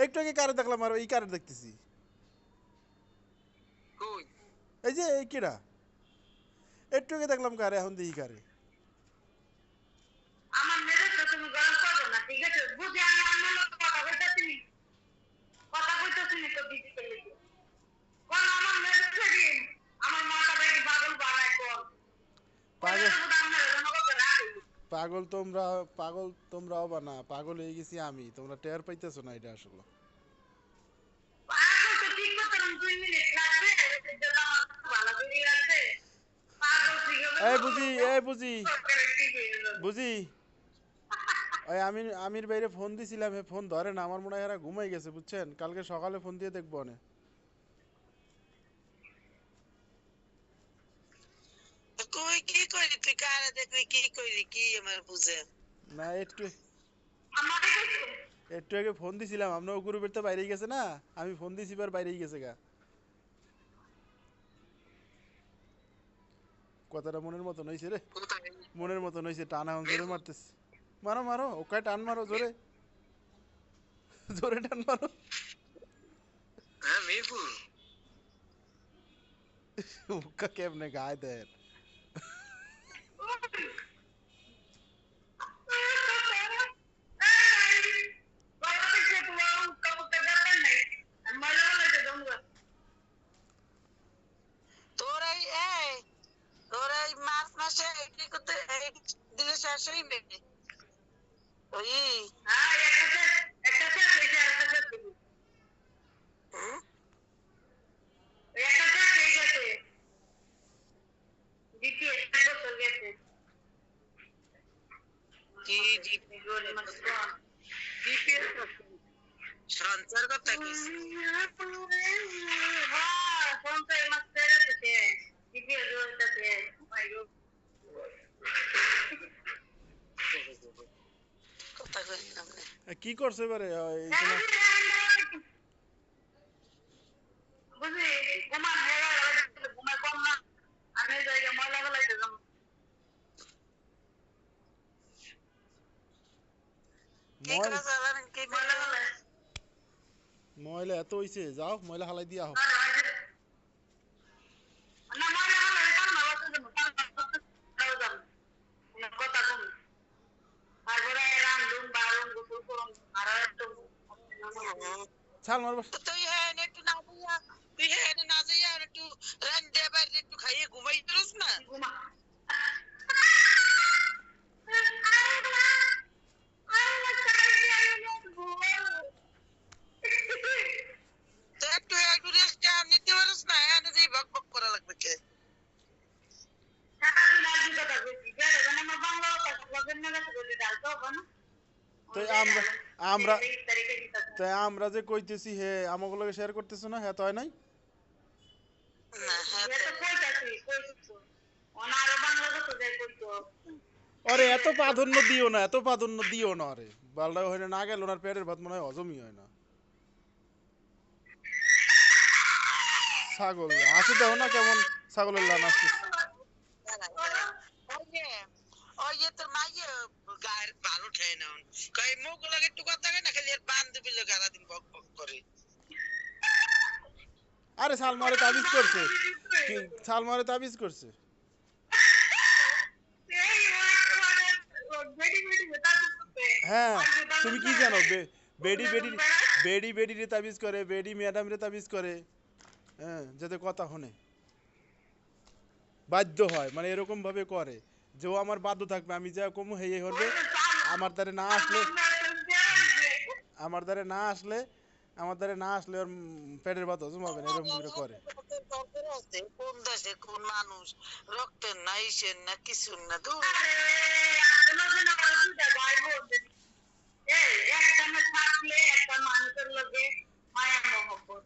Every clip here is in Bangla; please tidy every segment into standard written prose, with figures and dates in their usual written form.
একটু আগে কারে দেখলাম আর এই কারে দেখতেছি কই এই যে এই কিরা একটু আগে দেখলাম কারে এখন দেখি কারে আমার মেরে তো তুমি গরম করবে না ঠিক আছে বুঝি আমি আমার লোক কথা কইতেছি তো দিদি পেলে কোন আমার মেরে থেকে আমার মাথা থেকে পাগল বানায় কোন পাগল আমরা জনগণকে রাখি পাগল তোমরা হবা না পাগল হয়ে গেছি আমি তোমরা টের পাইতেছো না এটা আসলে পাগল তো ঠিক মতো 2 মিনিট লাগবে এটা আমার ভালো করে আছে পাগল ঠিক হবে এই বুঝি ওই আমির বাইরে ফোন দিছিলাম ফোন ধরে না আমার মনে হয় এরা ঘুমাই গেছে বুঝছেন কালকে সকালে ফোন দিয়ে দেখবো না কই কি কইলি তুই কারে দেখলি কি কইলি কি আমার বুঝে না একটু আমাকে একটু আগে ফোন দিছিলাম আপনার গ্রুপের তো বাইরেই গেছে না আমি ফোন দিছি বার বাইরেই গেছে গা কথাটা মনের মতন হয়েছে রে মনের মতন হয়েছে টান এখন জোরে মারতেছে মারো মারো ওকে টান মারো জোরে জোরে টান মারো হ্যাঁ মিরপুর ওকা কেমনে গায়ে দেন তোরাই মার্চ মাসে কি করতে দিলে শেষ হইবে ওই কি সঞ্চার কথা কি কথা কইলাম কি করছে এবারে এই তোমার বুঝলি ঘুমান ঘুমায় কম না আমি জায়গা ময়লা ফেলাইতে যাবো ময়লা এত হইছে যাও ময়লা হালাই দিয়া হোক ছাল মারবো তুই হ্যাঁ একটু না যাইয়া তুই হ্যাঁ না যাইয়া একটু রান্দে বাইরে একটু খাইয়ে ঘুমাই পারস না তো একটু রেস্ট নিতে পারস না এনে যেই বক বক করা লাগবে কে আমরা যে কইতেছি হে আমাকে লগে শেয়ার করতেছ না হ্যাঁ তো হয় নাই আরে এত প্রাধান্য দিও না আরে বালটা হয় না গেল ওনার পেটের ভাত মনে হয় হজমই হয় না ছাগল আসে দাও না কেমন ছাগলের লান আসতেছে ওই যে তোর মাইয়ে গায়ের ভালো ঠেয় না কই মুখ লাগে একটু কথা কয় না খালি আর বান্ধবী লোক সারাদিন বক বক করে আরে সালমারে তাবিজ করছে কি সালমারে তাবিজ করছে হ্যাঁ তুমি কি জানো বেডি রে তাবিজ করে বেডি ম্যাডাম রে তাবিজ করে হ্যাঁ যাতে কথা শুনে বাধ্য হয় মানে এরকম ভাবে করে যে ও আমার বাধ্য থাকবে আমি যা কমু হেয়ে করবে আমার দ্বারে না আসলে ওর পেটের ভাত হজম হবে না এরকম করে কোন দেশে কোন মানুষ রক্তের না ইসের না কিছু না দূর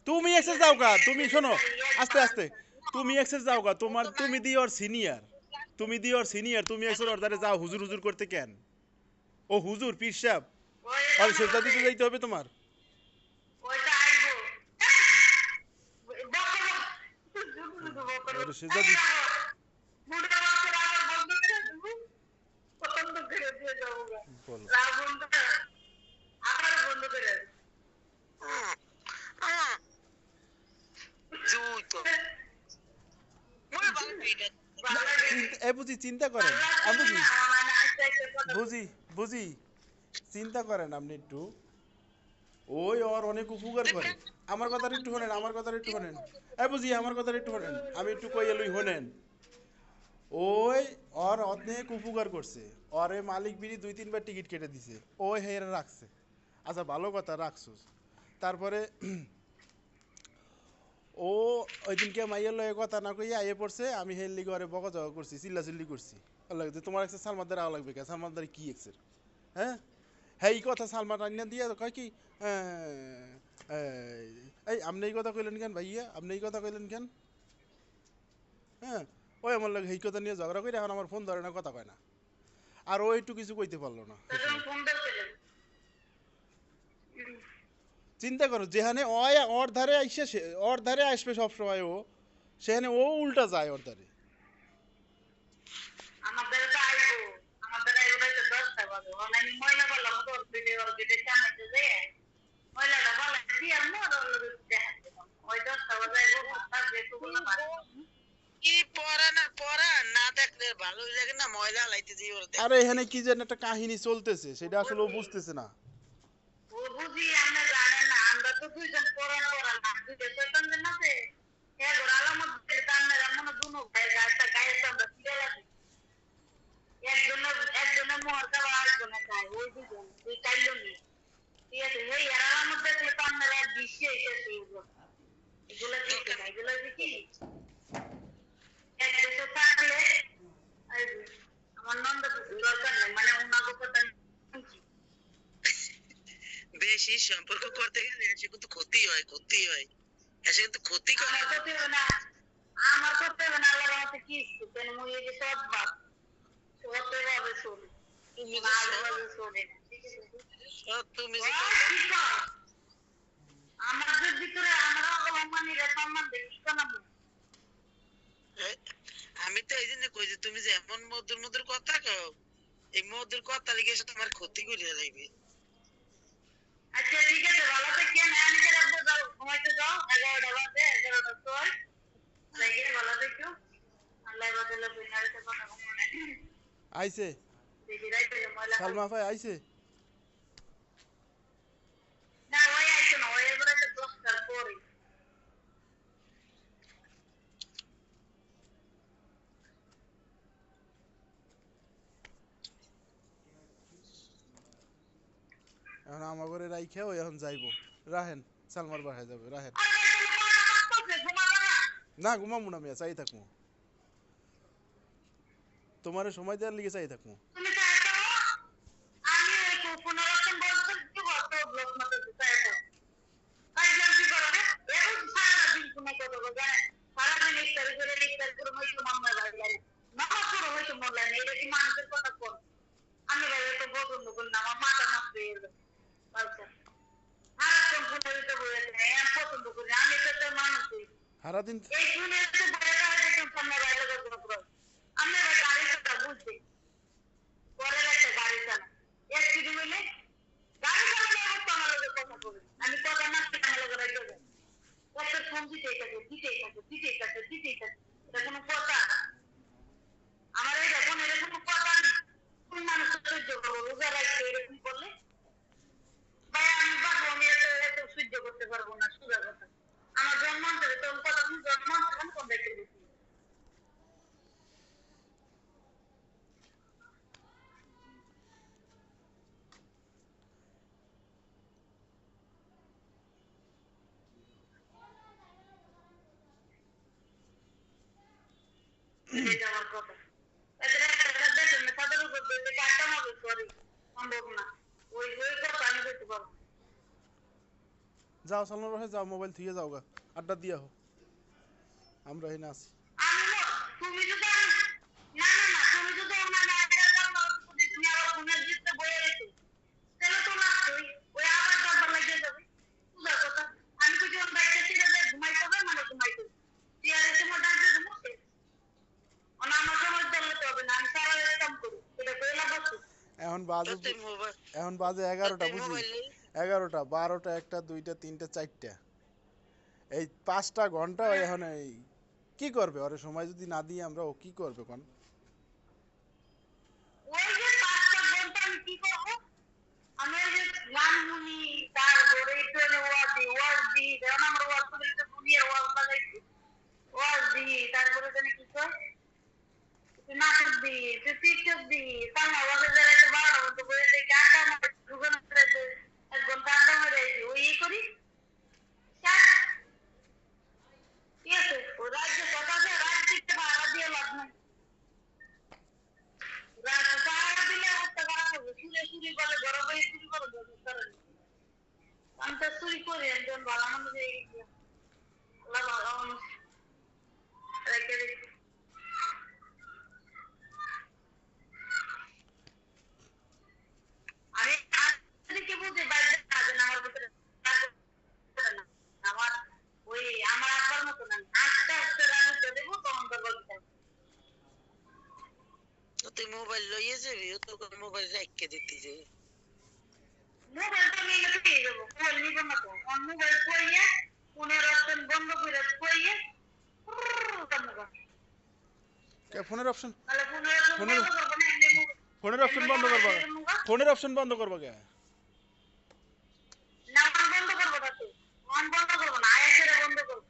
তুমি এক্সেস যাও গা তুমি শোনো আস্তে আস্তে তুমি এক্সেস যাও গা তুমি দি ওর সিনিয়র তুমি এক্সেস ওর দ্বারে যাও হুজুর করতে কেন ও হুজুর পীর সাহেব আর সেজদা দিতে যাইতে হবে তোমার ওরে সেজদা দি বলো এ বুঝি চিন্তা করেন আমি বুঝি মানে আস্তে আস্তে কথা বুঝি বুঝি চিন্তা করেন আপনি একটু ওই ওর অনেক উপকার করে আমার কথাটা একটু শোনেন আমার কথাটা একটু শোনেন এ বুঝি আমার কথাটা একটু শোনেন আমি একটু কই এলুই শোনেন ওই ওর অনেক উপকার করছে ওরে মালিক বিড়ি 2-3 বার টিকিট কেটে দিছে ওই হেরা রাখছে আচ্ছা ভালো কথা রাখছুস তারপরে ও ওই দিনকে মাইয়ের লয়ে কথা না কইয়া আইয়ে পড়ছে আমি হের লিগে ওরে বকাঝকা করছি চিল্লাচিল্লি করছি আল্লাহ যে তোমার একটা সালমানদার আওয়া লাগবে কে সালমানদার কি এক্সের হ্যাঁ হ্যাঁ এই কথা সালমান রান্না দিয়ে কয় কি এই আপনি এই কথা কইলেন কেন ভাইয়া আপনি এই কথা কইলেন কেন হ্যাঁ ওই আমার লাগে এই কথা নিয়ে ঝগড়া করে এখন আমার ফোন ধরে না কথা কয় না আর ও একটু কিছু কইতে পারলো না তখন ফোন দিয়েছিলেন চিন্তা করো যেখানে ওর ধারে আইসে ওর ধারে আসবে সবসময় ও সেখানে ও উল্টা যায় ওর ধারে আমাদের তো আইবো আমাদের আইবো তো 10টা বাজে অনলাইন ময়লা বললাম তো ভিডিও চালাতে যে ময়লাটা বলে দি আমি আর ওই 10টা বাজে আইবো ভাত যেটু বললাম কি পড়া না দেখলে ভালো লাগে না ময়লা লাইতে দিই ওর আরে এখানে কি যেন একটা কাহিনী চলতেছে সেটা আসলে ও বুঝতেছে না ও বুঝি আমরা জানেন না আমরা তো দুইজন পড়ান না দুইটা শয়তান দেন আছে এ গোড়ালা মধ্যে দান্নের মনে দুনো ভাই গায়টা গায়টা আমরা ফিরে লাগি একজনের মোহর খাওয়া আরেকজনে খায় ওই দুজন দুই চাইলো নি ঠিক আছে এই এরার মধ্যে দেখলে তো আপনারা বিশ্বে এসেছে এগুলো ঠিক না এগুলো কি এক দেশে থাকলে আমার নন্দ দরকার নেই মানে ওনাকে কথা বেশি সম্পর্ক করতে গেলে সে কিন্তু ক্ষতি হয় এসে কিন্তু ক্ষতি করে আমার করতে হবে না আল্লাহর রহমতে কি কেন মুই এই যে সব বাপ সবতে ভাবে শুনি তুমি ভালোভাবে শুনি না ঠিক আছে তুমি ও, কি কয়? আমাদের ভিতরে আমরা অপমানিরা সম্মান দেখি কেন আমি তো এই জন্য কই যে তুমি যে এমন মধুর কথা কও এই মধুর কথা লিখে এসে তোমার ক্ষতি করিয়া যাইবে আচ্ছা ঠিক আছে ভালো থেকেন আমি যে রাখবো যাও ঘুমাইতে যাও 11টা বাজে 11টা ছয় লাগে ভালো থেকো আল্লাহ বাদলে বিনারে কথা ঘুমানে আইছে দেখি রাইতে ময়লা সালমা ভাই আইছে না ওই আইতো না ওই এবারে 10টার পরে এখন আমার ঘরে রাইখে ও এখন যাইবো রাহেন সালমার বাসায় যাবে রাহেন আরে ভাই তুমি পড়া পাস করছে ঘুমাবে না না ঘুমামু না মিয়া চাই থাকবো তোমার সময় দেওয়ার লিগে চাই থাকবো তুমি চাইছো আমি এই পুনরাবর্তন বলতে কি বলতো ব্লক মতো চাইছো কাই জানতি করো রে এর সারা দিন তুমি কত বলে সারা দিন ইফতার করে মই তো মাম্মা বাড়ি না শুরু হইতো মোল্লা নেই এটা কি মানুষের কথা কোন আমি ভাই তো পছন্দ করি না আমার মাথা নষ্ট হয়ে গেল আচ্ছা আর কোন পুনরাবর্তন বলেছে আমি পছন্দ করি আমি তো মানুষই সারাদিন এই শুনে তো বড়টা দেখুন সামনে বাইরে করতে আমি ভাই গাড়িটা বুঝছি পরের একটা গাড়ি চালা এক কিছু মিলে গাড়ি চালালে আমার তো আমার লোকের কথা বলে আমি কথা না আমার লোকের রাখতে যাই একটা ফোন দিতেই থাকে এটা কোনো কথা আমার এই দেখুন এটা কোনো কথা নেই কোন মানুষ সহ্য করবো রোজা রাখতে এরকম করলে ভাই আমি বাবু আমি এত সহ্য করতে পারবো না সুদা কথা আমার জন্মান্তরে তোর কথা তুমি জন্মান্তরে কোন দেখতে দিচ্ছি এটা আমার কথা এদের একটা দেখুন তাদের উপর দিয়ে কাটতে হবে সরি সম্ভব না ওই কথা আমি দেখতে পারবো যাও সালমার বাসায় যাও মোবাইল থুয়ে যাও গা আড্ডা দিয়া হো আমরা এখানে আছি তুমি যদি তুমি যদি ওনার আগে যাও তুমি আবার ফোনে জিততে বইয়ে রেখে তাহলে তো লাগতোই ওই আবার ডাব্বা লাগিয়ে যাবে বুঝার কথা আমি তো যখন বাইকটা ছেড়ে দিয়ে ঘুমাইতে হবে মানে ঘুমাইতে চেয়ারে তোমার ডাকবে ঘুমোতে আমার সময় চলতে হবে না আমি সারা কাম করি এটা কইলা বসে এখন বাজে 11টা বুঝি 11টা 12টা 1টা 2টা 3টা 4টা এই 5টা ঘন্টা এখন এই কি করবে ওরে সময় যদি না দিই আমরা ও কি করবে কোন আমি ওই যে গান শুনি, তারপরে একটু আগে ওয়াজ দি, যেমন আমরা ওয়াজ করি তো দুনিয়ার ওয়াজ লাগাইছি, ওয়াজ দি, তারপরে জানি কি কয়, একটু নাটক দি, একটু টিকটক দি, তারপর ওয়াজে যারা একটু 12টার মতো বসে দেখি আড্ডা মারে, দুজনে মিলে 1 ঘন্টা আড্ডা মারে আইছি, ওই করি, শেষ। ঠিক আছে? ওই রাজ্য কথা আছে, রাত দিতে ভাড়া দিয়ে লাভ নাই। রাত পাহারা দিলে অবস্থা খারাপ হবে, চুরি করে, ঘরে বসে চুরি করে, আমি তো চুরি করি, একজন ভালো মানুষ হয়ে গেছি। আল্লাহ ভালো মানুষ রেখে দিচ্ছে। আমি আজকে বুঝি বাইরে কাজে না, আমার ভিতরে রাগ করে না। আমার ওই আমার আব্বার মতো না, আস্তে আস্তে রাগ উঠে দেবো, তখন তো বলতে হবে। তুই মোবাইল লইয়ে যাবি, ও তো মোবাইল রাখকে দিতে যাবি। মোবাইলটা নিয়ে গেছে পেয়ে যাবো, মোবাইল নিবো না তো, মোবাইল কইয়ে, ফোনের অপশন বন্ধ করে কইয়ে, ফোনের অপশন তাহলে ফোনের অপশন ফোনের বন্ধ করবো না, এমনি ফোনের অপশন বন্ধ করবা, ফোনের অপশন বন্ধ করবা কে? না, অন বন্ধ করবো না তো, অন বন্ধ করবো না, আইএসএর বন্ধ করবো।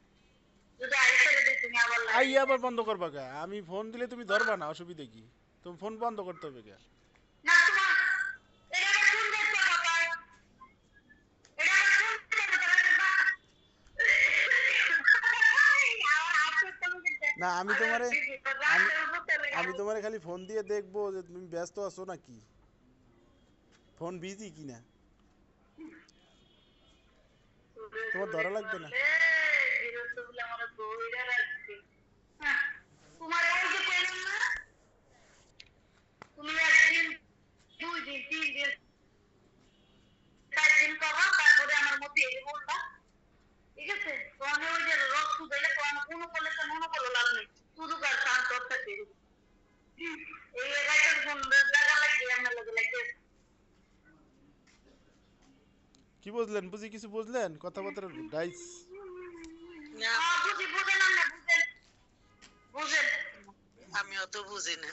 যদি আইএসএর দিই তুমি আবার আই আবার বন্ধ করবা কে? আমি ফোন দিলে তুমি ধরবা না, অসুবিধা কি? তুমি ফোন বন্ধ করতে হবে কে? না তোমার এটা আমার ফোন দেখতে কথা, এটা আমার ফোন দেখতে কথা, আমার হাতে তুমি দিতে না আমি তোমারে আমি আমি তোমারে খালি ফোন দিয়ে দেখবো যে তুমি ব্যস্ত আছো নাকি, ফোন বিজি কিনা, তোমার ধরা লাগবে না। তোমার ওই যে কইলাম না, তুমি একদিন 2 দিন 3 দিন 4 দিন করবা, তারপরে আমার মধ্যে এই বলবা, ঠিক আছে? তো আমি ওই যে রস শুধাইলে তো আমি কোনো বলে তো মনে করলো লাভ নেই, শুধু কার চান্স করতে দেবো এই এলাকার সুন্দর জায়গা লাগিয়ে আমার লগে লাগে। কি বুঝলেন, বুঝি কিছু বুঝলেন? কথাবার্তা ডাইস। না বুঝি, বুঝেন না, বুঝেন বুঝেন। আমি অত বুঝি না।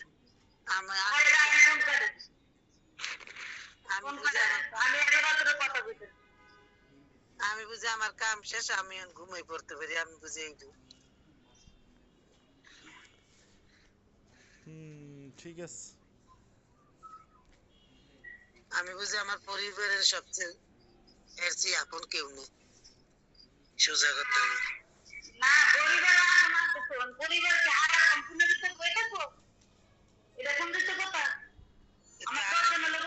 আমি আরে আমি ফোন করে, আমি ফোন বুঝি করে, আমি একটা রাত্রে কথা বলতে। আমি বুঝি আমার কাম শেষ, আমি এখন ঘুমাই পড়তে পারি, আমি বুঝি এই ঠিক আছে। আমি বুঝি আমার পরিবারের সবচেয়ে এর চেয়ে আপন কেউ নেই, সোজা কথা না। না পরিবার আমার তো ফোন, পরিবারকে আর সম্পূর্ণ দিতে কই থাকো, এটা কোন দিতে কথা? আমার 10 জনের লোক,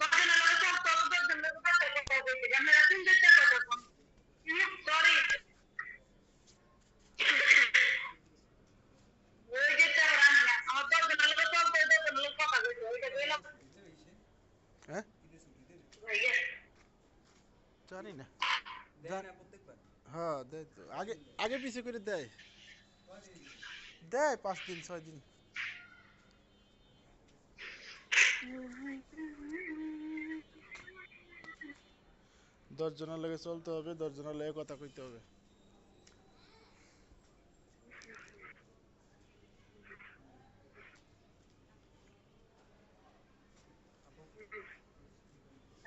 10 জনের লোক সব তো 10 জনের লোক কথা কইতে, আমরা কোন দিতে কথা কোন? সরি, ওই যে তার রান্না না, আমার 10 জনের লোক সব 10 জনের লোক কথা কইতে, ওইটা কইলাম। হ্যাঁ ভাইয়া জানি না, হ্যাঁ দেয় তো, আগে আগে পিছে করে দেয়, দেয় 5 দিন 6 দিন। 10 জনের লগে চলতে হবে, 10 জনের লগে কথা কইতে হবে।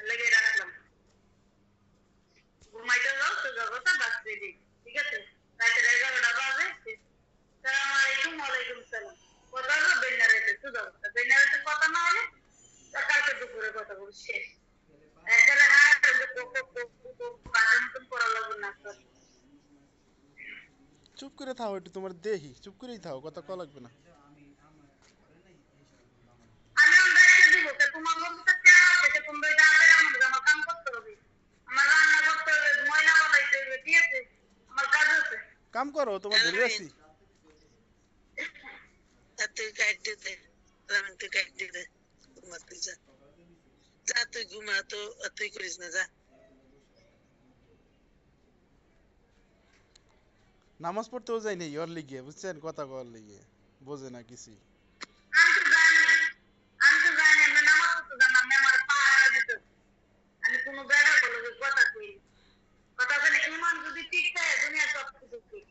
লেগে রাখলাম, ঘুমাইতে যাও তো জগতা বাস রেডি, ঠিক আছে? রাতের 11টা বাজে, সালাম আলাইকুম, ওয়ালাইকুম সালাম, কথা হলো বেনারেতে, শুধু বেনারেতে কথা না হলে কালকে দুপুরে কথা বলছি, শেষ। একবারে হারাতে বাসার মতন করা লাগবে না। চুপ করে থাও, একটু তোমার দেহি, চুপ করেই থাও, কথা কওয়া লাগবে না। আমি আমার দায়িত্ব দিব, তোমার মধ্যে চেয়ার আছে, তোমরা এটা আমার কাম করতে হবে, আমার রান্না করতে হবে, ময়লা বানাইতে হবে, ঠিক আছে? আমার কাজ আছে। কাম করো, তোমার ধরে আছি। তুই কাটতে দে, তুই কাটতে দে, ঘুমাতে যা, যা তুই ঘুমা, তো তুই করিস না, যা। নামাজ পড়তেও যাই নাই ওর লিগে, বুঝছেন, কথা কওয়ার লিগে, বোঝে না কিছুই। আমি তো জানি, আমি নামাজ পড়তে জানি, আমি আমার পাহারা দিতে, আমি কোনো বেড়া বলে যে কথা কই, কথা বলে ইমান যদি ঠিক থাকে দুনিয়া সব কিছু ঠিক,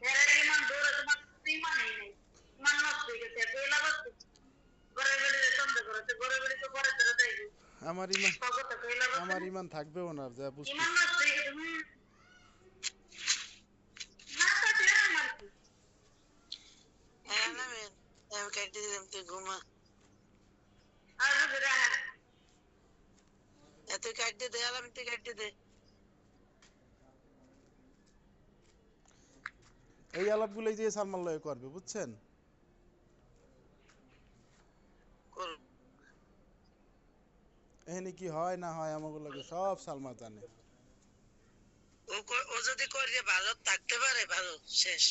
এরা ইমান দৌড়ে তোমার ইমানই নেই, ইমান নষ্ট হয়ে গেছে, কইলা বসতে ঘরে বেড়ে সন্দেহ করতে, ঘরে বেড়ে তো ঘরে ধরে দেয়। কত কইলা আমার ইমান থাকবেও না যা বুঝতে। ইমান নষ্ট হয়ে গেছে না থাকলে আমার কি হ্যাঁ না আমি কেটে দিলাম তুই ঘুমা আর বুঝে রাখা তুই কাটতে দে আলাম তুই কাটতে দে এই আলাপগুলোই যে সালমান লয় করবে বুঝছেন। কর এখানে কি হয় না হয় আমাকে লাগে সব সালমা জানে। ও যদি করে ভালো থাকতে পারে ভালো শেষ